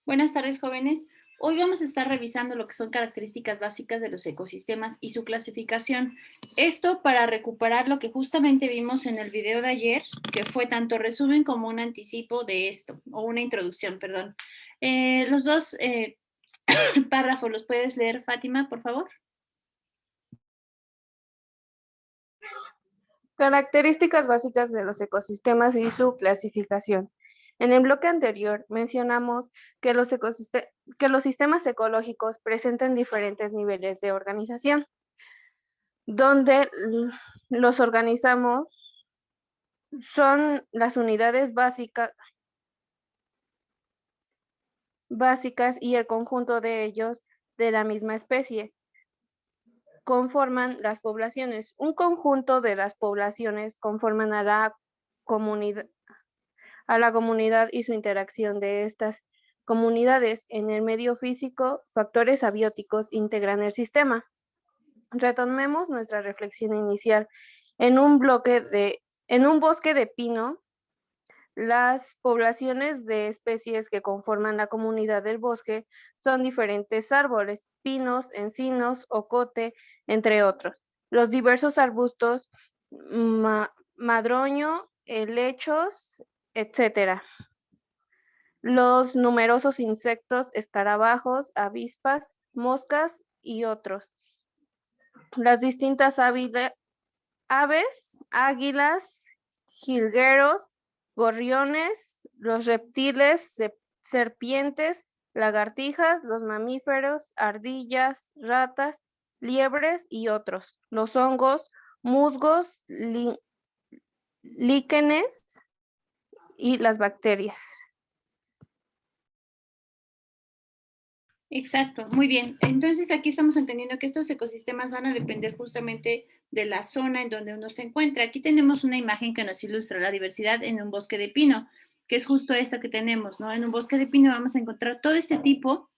Buenas tardes, jóvenes. Hoy vamos a estar revisando lo que son características básicas de los ecosistemas y su clasificación. Esto para recuperar lo que justamente vimos en el video de ayer, que fue tanto resumen como un anticipo de esto, o una introducción, perdón. Los dos párrafos, ¿los puedes leer, Fátima, por favor? Características básicas de los ecosistemas y su clasificación. En el bloque anterior mencionamos que los sistemas ecológicos presentan diferentes niveles de organización, donde los organizamos son las unidades básicas y el conjunto de ellos de la misma especie conforman las poblaciones. Un conjunto de las poblaciones conforman a la comunidad y su interacción de estas comunidades en el medio físico, factores abióticos integran el sistema. Retomemos nuestra reflexión inicial. En un bosque de pino, las poblaciones de especies que conforman la comunidad del bosque son diferentes árboles, pinos, encinos, ocote, entre otros. Los diversos arbustos, madroño, helechos, etc. Los numerosos insectos, escarabajos, avispas, moscas y otros. Las distintas aves, águilas, jilgueros, gorriones, los reptiles, serpientes, lagartijas, los mamíferos, ardillas, ratas, liebres y otros. Los hongos, musgos, líquenes y las bacterias. Exacto, muy bien. Entonces aquí estamos entendiendo que estos ecosistemas van a depender justamente de la zona en donde uno se encuentra. Aquí tenemos una imagen que nos ilustra la diversidad en un bosque de pino, que es justo esta que tenemos, ¿no? En un bosque de pino vamos a encontrar todo este tipo,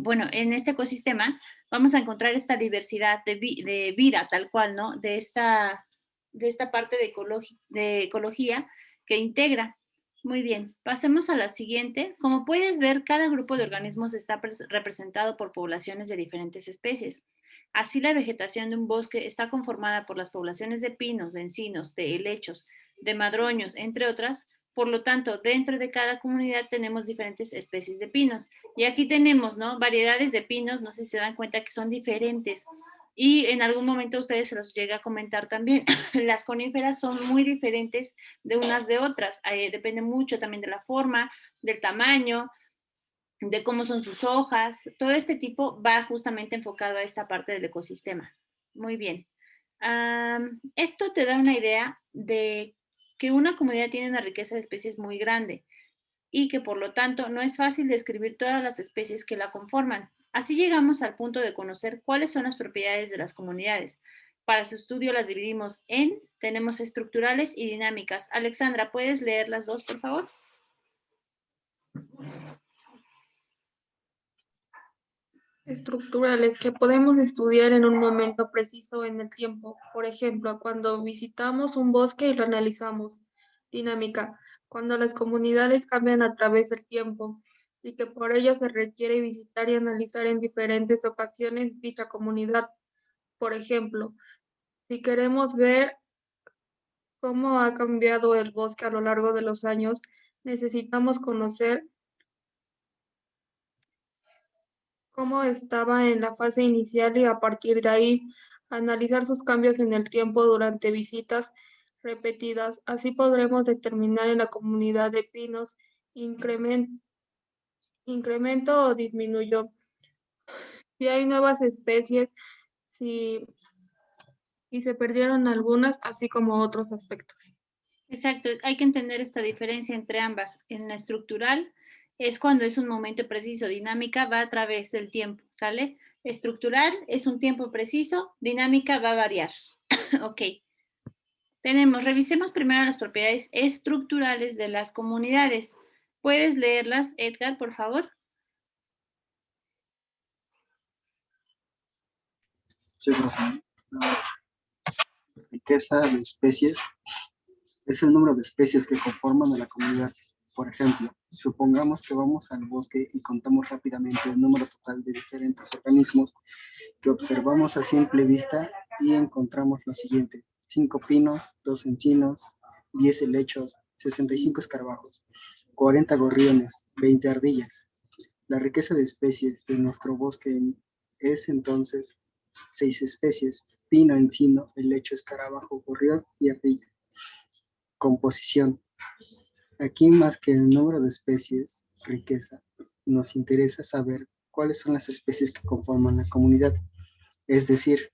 bueno, en este ecosistema vamos a encontrar esta diversidad de vida tal cual, ¿no? De esta parte de ecología que integra. Muy bien, pasemos a la siguiente. Como puedes ver, cada grupo de organismos está representado por poblaciones de diferentes especies. Así, la vegetación de un bosque está conformada por las poblaciones de pinos, de encinos, de helechos, de madroños, entre otras. Por lo tanto, dentro de cada comunidad tenemos diferentes especies de pinos. Y aquí tenemos, ¿no? Variedades de pinos, no sé si se dan cuenta que son diferentes. Y en algún momento ustedes se los llega a comentar también. Las coníferas son muy diferentes de unas de otras. Depende mucho también de la forma, del tamaño, de cómo son sus hojas. Todo este tipo va justamente enfocado a esta parte del ecosistema. Muy bien. Esto te da una idea de que una comunidad tiene una riqueza de especies muy grande y que por lo tanto no es fácil describir todas las especies que la conforman. Así llegamos al punto de conocer cuáles son las propiedades de las comunidades. Para su estudio las dividimos tenemos estructurales y dinámicas. Alexandra, ¿puedes leer las dos, por favor? Estructurales que podemos estudiar en un momento preciso en el tiempo. Por ejemplo, cuando visitamos un bosque y lo analizamos. Dinámica, cuando las comunidades cambian a través del tiempo y que por ello se requiere visitar y analizar en diferentes ocasiones dicha comunidad. Por ejemplo, si queremos ver cómo ha cambiado el bosque a lo largo de los años, necesitamos conocer cómo estaba en la fase inicial y a partir de ahí analizar sus cambios en el tiempo durante visitas repetidas. Así podremos determinar en la comunidad de pinos incremento o disminuyó. Si hay nuevas especies, si se perdieron algunas, así como otros aspectos. Exacto, hay que entender esta diferencia entre ambas. En la estructural es cuando es un momento preciso, dinámica va a través del tiempo, ¿sale? Estructural es un tiempo preciso, dinámica va a variar. Ok. Revisemos primero las propiedades estructurales de las comunidades. ¿Puedes leerlas, Edgar, por favor? Sí, profe. La riqueza de especies es el número de especies que conforman a la comunidad. Por ejemplo, Supongamos que vamos al bosque y contamos rápidamente el número total de diferentes organismos que observamos a simple vista y encontramos lo siguiente: 5 pinos, 2 encinos, 10 helechos, 65 escarabajos, 40 gorriones, 20 ardillas. La riqueza de especies de nuestro bosque es entonces 6 especies: pino, encino, helecho, escarabajo, gorrión y ardilla. Composición. Aquí, más que el número de especies, riqueza, nos interesa saber cuáles son las especies que conforman la comunidad. Es decir,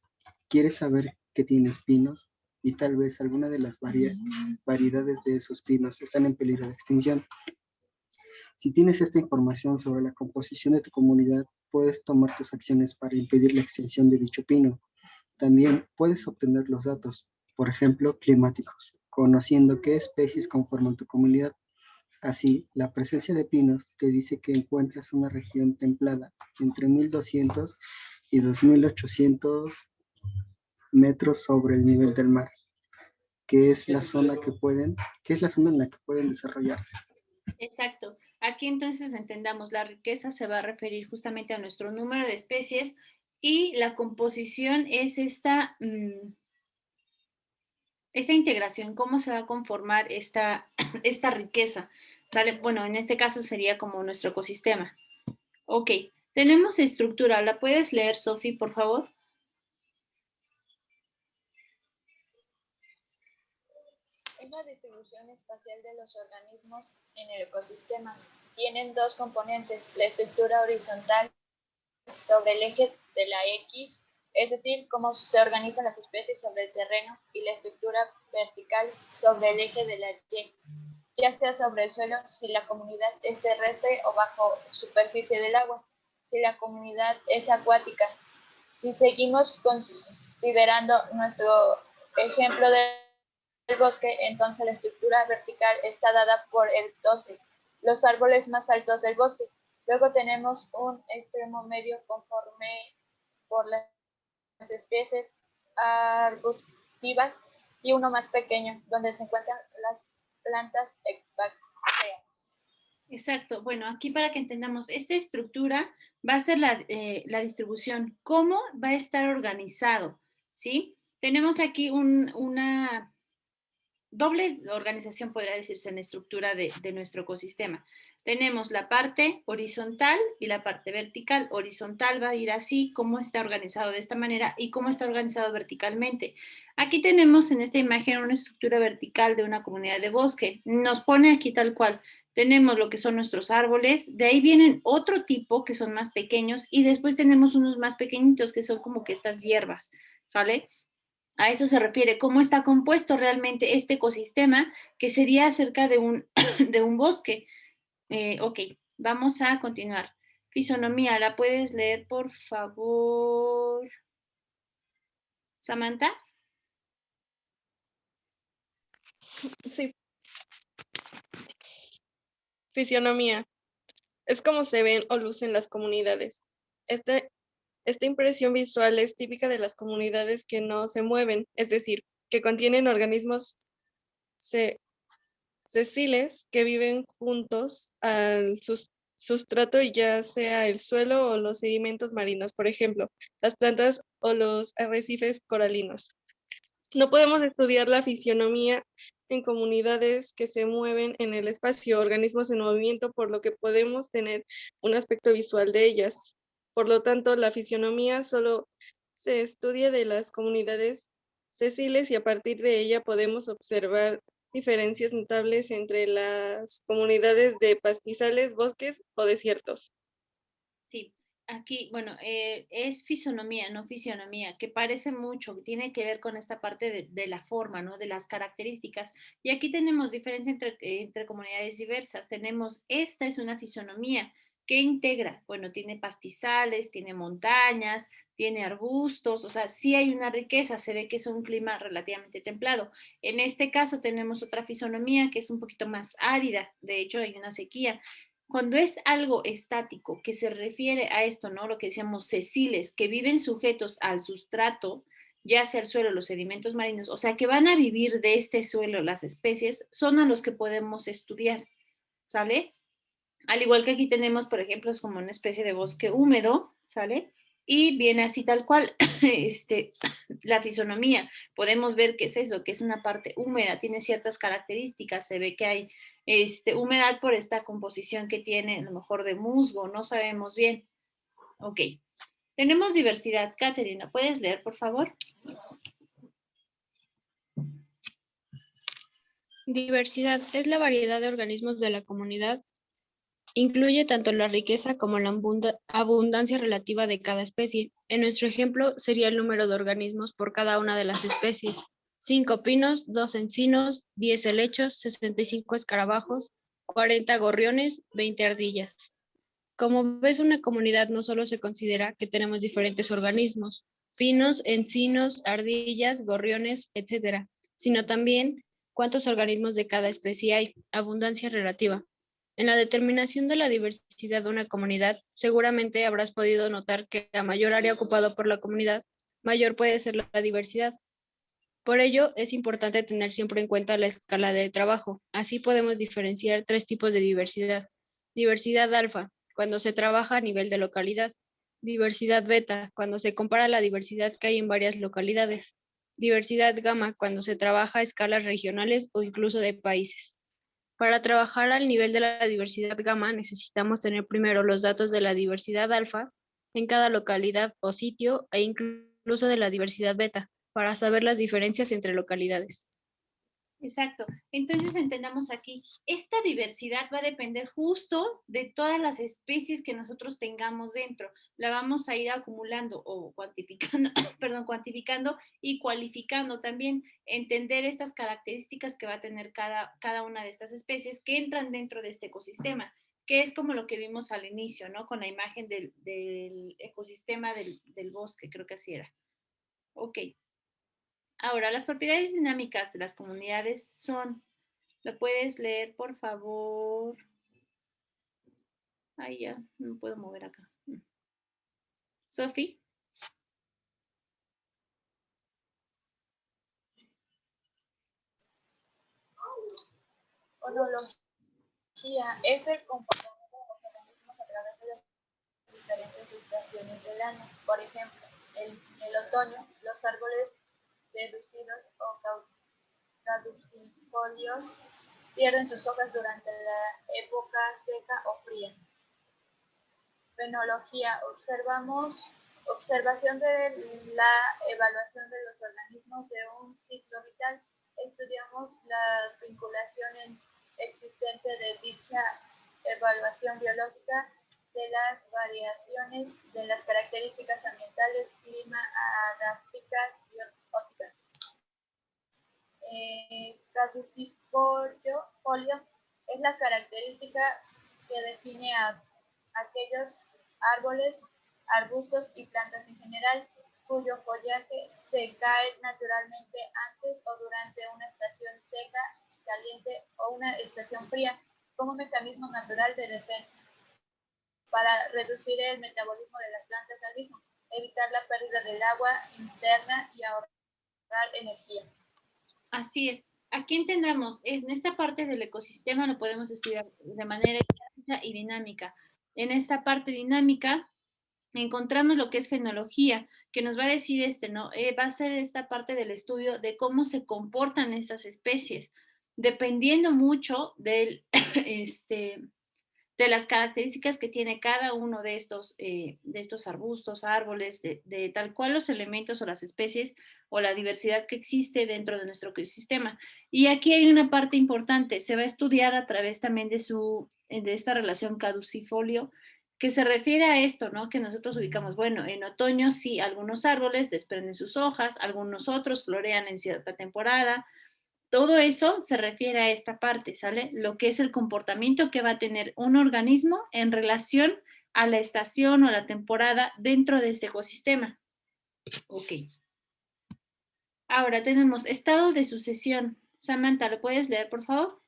quieres saber que tienes pinos y tal vez alguna de las variedades de esos pinos están en peligro de extinción. Si tienes esta información sobre la composición de tu comunidad, puedes tomar tus acciones para impedir la extinción de dicho pino. También puedes obtener los datos, por ejemplo, climáticos, conociendo qué especies conforman tu comunidad. Así, la presencia de pinos te dice que encuentras una región templada entre 1200 y 2800 metros sobre el nivel del mar, que es la zona en la que pueden desarrollarse. Exacto. Aquí entonces entendamos, la riqueza se va a referir justamente a nuestro número de especies y la composición es esta integración, cómo se va a conformar esta riqueza, ¿vale? Bueno, en este caso sería como nuestro ecosistema. Ok, tenemos estructura. ¿La puedes leer, Sofi, por favor? Es la distribución espacial de los organismos en el ecosistema. Tienen dos componentes: la estructura horizontal sobre el eje de la X, es decir, cómo se organizan las especies sobre el terreno, y la estructura vertical sobre el eje de la Y, ya sea sobre el suelo si la comunidad es terrestre o bajo superficie del agua, si la comunidad es acuática. Si seguimos considerando nuestro ejemplo del bosque, entonces la estructura vertical está dada por el 12, los árboles más altos del bosque. Luego tenemos un extremo medio conforme por las especies arbustivas y uno más pequeño, donde se encuentran las plantas herbáceas. Exacto. Bueno, aquí para que entendamos, esta estructura va a ser la distribución, cómo va a estar organizado, ¿sí? Tenemos aquí una doble organización, podría decirse, en la estructura de nuestro ecosistema. Tenemos la parte horizontal y la parte vertical. Horizontal va a ir así, cómo está organizado de esta manera y cómo está organizado verticalmente. Aquí tenemos en esta imagen una estructura vertical de una comunidad de bosque. Nos pone aquí tal cual. Tenemos lo que son nuestros árboles, de ahí vienen otro tipo que son más pequeños y después tenemos unos más pequeñitos que son como que estas hierbas, ¿sale? A eso se refiere, cómo está compuesto realmente este ecosistema, que sería cerca de un, de un bosque. Ok, vamos a continuar. Fisonomía, ¿la puedes leer, por favor, Samantha? Sí. Fisionomía. Es como se ven o lucen las comunidades. Esta impresión visual es típica de las comunidades que no se mueven, es decir, que contienen organismos sesiles que viven juntos al sustrato, ya sea el suelo o los sedimentos marinos, por ejemplo, las plantas o los arrecifes coralinos. No podemos estudiar la fisionomía en comunidades que se mueven en el espacio, organismos en movimiento, por lo que podemos tener un aspecto visual de ellas. Por lo tanto, la fisionomía solo se estudia de las comunidades sesiles y a partir de ella podemos observar diferencias notables entre las comunidades de pastizales, bosques o desiertos. Sí, aquí, bueno, es fisonomía, no fisionomía, que parece mucho, que tiene que ver con esta parte de la forma, ¿no? De las características. Y aquí tenemos diferencia entre comunidades diversas. Tenemos, esta es una fisonomía que integra, bueno, tiene pastizales, tiene montañas, tiene arbustos, o sea, sí hay una riqueza, se ve que es un clima relativamente templado. En este caso tenemos otra fisonomía que es un poquito más árida, de hecho hay una sequía. Cuando es algo estático, que se refiere a esto, ¿no? Lo que decíamos, sesiles, que viven sujetos al sustrato, ya sea el suelo, los sedimentos marinos, o sea, que van a vivir de este suelo las especies, son a los que podemos estudiar, ¿sale? Al igual que aquí tenemos, por ejemplo, es como una especie de bosque húmedo, ¿sale? Y viene así tal cual la fisonomía. Podemos ver qué es eso, que es una parte húmeda, tiene ciertas características. Se ve que hay humedad por esta composición que tiene, a lo mejor de musgo, no sabemos bien. Ok. Tenemos diversidad. Caterina, ¿puedes leer, por favor? Diversidad es la variedad de organismos de la comunidad. Incluye tanto la riqueza como la abundancia relativa de cada especie. En nuestro ejemplo sería el número de organismos por cada una de las especies. 5 pinos, 2 encinos, 10 helechos, 65 escarabajos, 40 gorriones, 20 ardillas. Como ves, una comunidad no solo se considera que tenemos diferentes organismos, pinos, encinos, ardillas, gorriones, etcétera, sino también cuántos organismos de cada especie hay, abundancia relativa. En la determinación de la diversidad de una comunidad, seguramente habrás podido notar que a mayor área ocupada por la comunidad, mayor puede ser la diversidad. Por ello, es importante tener siempre en cuenta la escala de trabajo. Así podemos diferenciar 3 tipos de diversidad. Diversidad alfa, cuando se trabaja a nivel de localidad. Diversidad beta, cuando se compara la diversidad que hay en varias localidades. Diversidad gamma, cuando se trabaja a escalas regionales o incluso de países. Para trabajar al nivel de la diversidad gamma, necesitamos tener primero los datos de la diversidad alfa en cada localidad o sitio e incluso de la diversidad beta para saber las diferencias entre localidades. Exacto. Entonces entendamos aquí, esta diversidad va a depender justo de todas las especies que nosotros tengamos dentro. La vamos a ir acumulando o cuantificando, perdón, cuantificando y cualificando también. Entender estas características que va a tener cada una de estas especies que entran dentro de este ecosistema, que es como lo que vimos al inicio, ¿no? Con la imagen del ecosistema del bosque, creo que así era. Ok. Ahora, las propiedades dinámicas de las comunidades son, ¿lo puedes leer, por favor? Ay, ya, no me puedo mover acá. Sofi. Onología es el comportamiento de los organismos a través de las diferentes estaciones del año. Por ejemplo, en el otoño, los árboles deducidos o caducifolios pierden sus hojas durante la época seca o fría. Fenología, observación de la evaluación de los organismos de un ciclo vital. Estudiamos la vinculación existente de dicha evaluación biológica de las variaciones de las características ambientales, clima, adápticas y ópticas. Caducifolio es la característica que define a aquellos árboles, arbustos y plantas en general cuyo follaje se cae naturalmente antes o durante una estación seca y caliente o una estación fría como mecanismo natural de defensa para reducir el metabolismo de las plantas al mismo, evitar la pérdida del agua interna y ahorrar energía. Así es. Aquí entendamos, en esta parte del ecosistema lo podemos estudiar de manera estática y dinámica. En esta parte dinámica encontramos lo que es fenología, que nos va a decir ¿no? Va a ser esta parte del estudio de cómo se comportan estas especies, dependiendo mucho del, de las características que tiene cada uno de estos arbustos, árboles, de tal cual los elementos o las especies o la diversidad que existe dentro de nuestro ecosistema. Y aquí hay una parte importante, se va a estudiar a través también de esta relación caducifolio, que se refiere a esto, ¿no? Que nosotros ubicamos, bueno, en otoño sí, algunos árboles desprenden sus hojas, algunos otros florean en cierta temporada. Todo eso se refiere a esta parte, ¿sale? Lo que es el comportamiento que va a tener un organismo en relación a la estación o la temporada dentro de este ecosistema. Ok. Ahora tenemos estado de sucesión. Samantha, ¿lo puedes leer, por favor?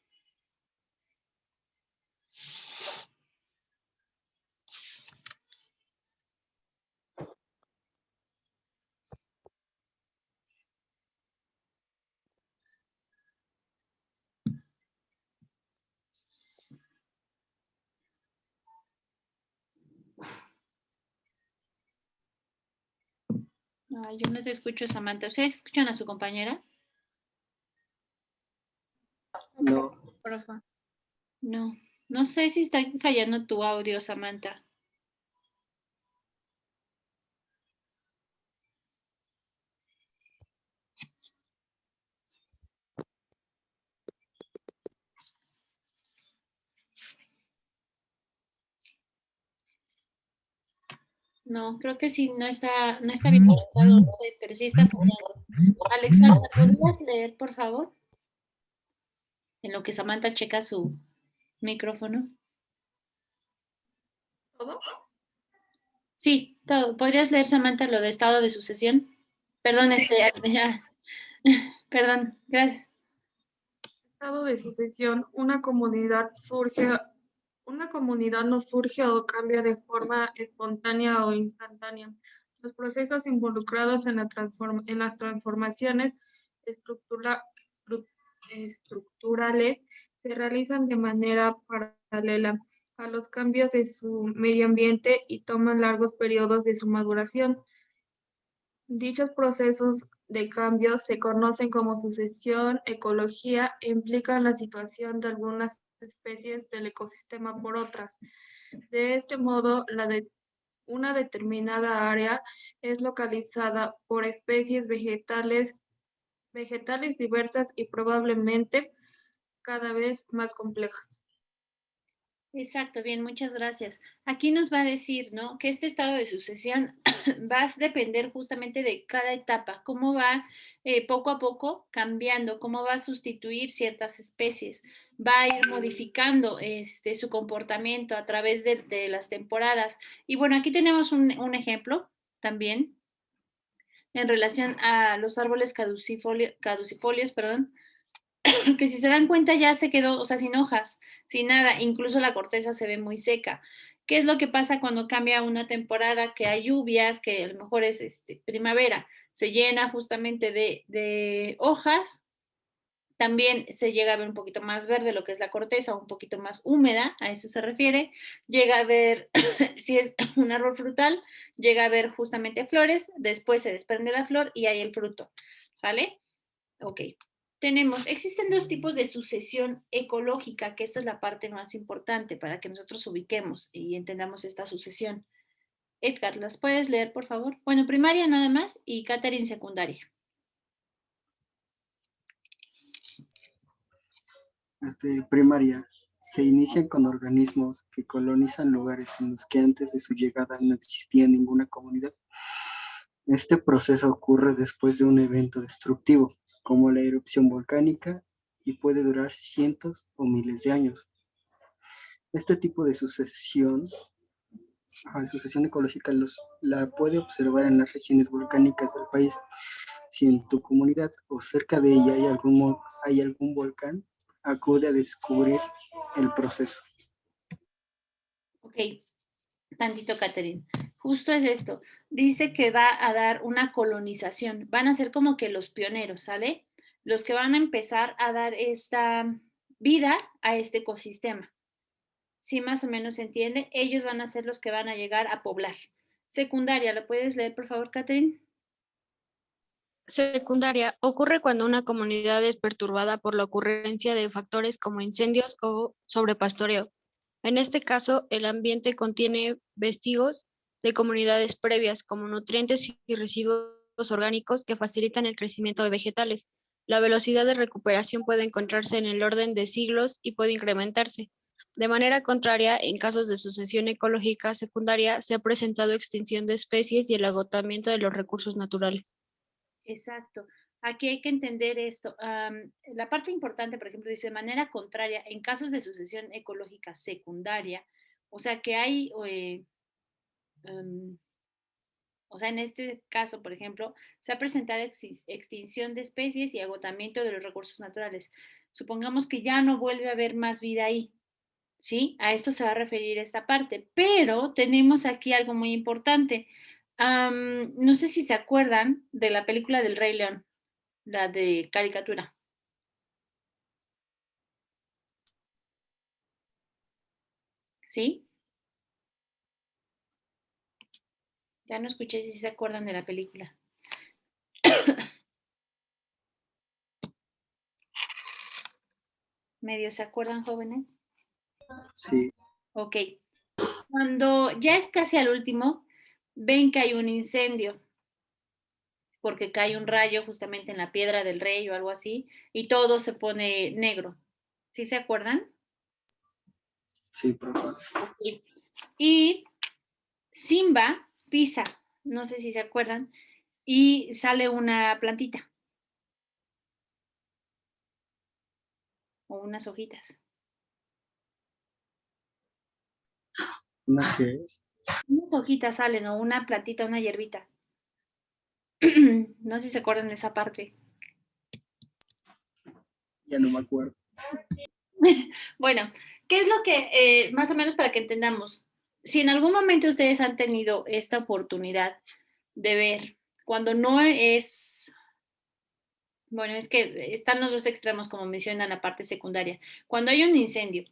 Ay, yo no te escucho, Samantha. ¿Ustedes escuchan a su compañera? No, Profa. No. No sé si está fallando tu audio, Samantha. No, creo que sí, no está bien conectado, no sé, pero sí está fallando. Alexandra, ¿podrías leer, por favor? En lo que Samantha checa su micrófono. ¿Todo? Sí, todo. ¿Podrías leer, Samantha, lo de estado de sucesión? Perdón, ya. Perdón, gracias. Estado de sucesión, una comunidad no surge o cambia de forma espontánea o instantánea. Los procesos involucrados en las transformaciones estructurales se realizan de manera paralela a los cambios de su medio ambiente y toman largos periodos de su maduración. Dichos procesos de cambio se conocen como sucesión, ecología e implican la situación de algunas especies del ecosistema por otras. De este modo, una determinada área es localizada por especies vegetales diversas y probablemente cada vez más complejas. Exacto, bien, muchas gracias. Aquí nos va a decir, ¿no? Que este estado de sucesión va a depender justamente de cada etapa, cómo va poco a poco cambiando, cómo va a sustituir ciertas especies, va a ir modificando su comportamiento a través de las temporadas. Y bueno, aquí tenemos un ejemplo también en relación a los árboles caducifolios, perdón, que si se dan cuenta ya se quedó, o sea, sin hojas, sin nada, incluso la corteza se ve muy seca. ¿Qué es lo que pasa cuando cambia una temporada, que hay lluvias, que a lo mejor es primavera? Se llena justamente de hojas, también se llega a ver un poquito más verde lo que es la corteza, un poquito más húmeda, a eso se refiere. Llega a ver, si es un árbol frutal, llega a ver justamente flores, después se desprende la flor y hay el fruto, ¿sale? Ok. Existen dos tipos de sucesión ecológica, que esta es la parte más importante para que nosotros ubiquemos y entendamos esta sucesión. Edgar, ¿las puedes leer, por favor? Bueno, primaria nada más y Catherine secundaria. Primaria. Se inician con organismos que colonizan lugares en los que antes de su llegada no existía ninguna comunidad. Este proceso ocurre después de un evento destructivo, como la erupción volcánica, y puede durar cientos o miles de años. Este tipo de sucesión ecológica la puede observar en las regiones volcánicas del país. Si en tu comunidad o cerca de ella hay algún volcán, acude a descubrir el proceso. Ok, tantito, Catherine. Justo es esto. Dice que va a dar una colonización. Van a ser como que los pioneros, ¿sale? Los que van a empezar a dar esta vida a este ecosistema. Si más o menos se entiende, ellos van a ser los que van a llegar a poblar. Secundaria, ¿la puedes leer, por favor, Catherine? Secundaria ocurre cuando una comunidad es perturbada por la ocurrencia de factores como incendios o sobrepastoreo. En este caso, el ambiente contiene vestigios de comunidades previas, como nutrientes y residuos orgánicos que facilitan el crecimiento de vegetales. La velocidad de recuperación puede encontrarse en el orden de siglos y puede incrementarse. De manera contraria, en casos de sucesión ecológica secundaria, se ha presentado extinción de especies y el agotamiento de los recursos naturales. Exacto. Aquí hay que entender esto. La parte importante, por ejemplo, dice de manera contraria, en casos de sucesión ecológica secundaria, o sea que hay, o sea, en este caso, por ejemplo, se ha presentado extinción de especies y agotamiento de los recursos naturales. Supongamos que ya no vuelve a haber más vida ahí, ¿sí? A esto se va a referir esta parte, pero tenemos aquí algo muy importante. No sé si se acuerdan de la película del Rey León, la de caricatura. ¿Sí? Ya no escuché si se acuerdan de la película. ¿Medio se acuerdan, jóvenes? Sí, Ok. Cuando ya es casi al último, ven que hay un incendio, porque cae un rayo justamente en la piedra del rey o algo así, y todo se pone negro. ¿Sí se acuerdan? sí, profe. Sí. Y Simba pisa, no sé si se acuerdan, y sale una plantita o unas hojitas. ¿Una qué? Unas hojitas salen o una plantita, una hierbita. No sé si se acuerdan de esa parte. Ya no me acuerdo. Bueno, ¿qué es lo que, más o menos para que entendamos? Si en algún momento ustedes han tenido esta oportunidad de ver, cuando no es, bueno, es que están los dos extremos, como mencionan la parte secundaria. Cuando hay un incendio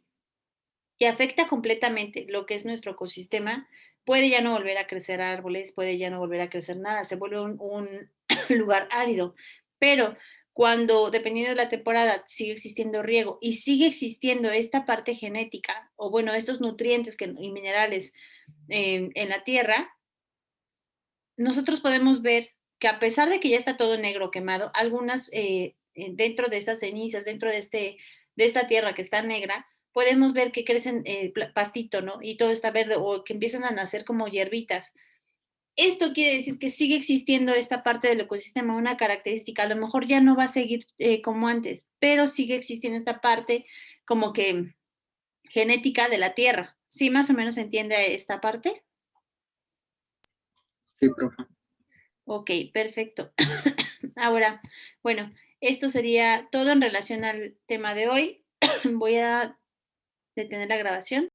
que afecta completamente lo que es nuestro ecosistema, puede ya no volver a crecer árboles, puede ya no volver a crecer nada, se vuelve un lugar árido. Pero cuando, dependiendo de la temporada, sigue existiendo riego y sigue existiendo esta parte genética, o bueno, estos nutrientes y minerales en la tierra, nosotros podemos ver que a pesar de que ya está todo negro quemado, algunas dentro de estas cenizas, dentro de esta tierra que está negra, podemos ver que crecen pastito, ¿no? Y todo está verde o que empiezan a nacer como hierbitas. Esto quiere decir que sigue existiendo esta parte del ecosistema, una característica. A lo mejor ya no va a seguir como antes, pero sigue existiendo esta parte como que genética de la tierra. ¿Sí más o menos se entiende esta parte? Sí, profe. Ok, perfecto. Ahora, bueno, esto sería todo en relación al tema de hoy. Voy a detener la grabación.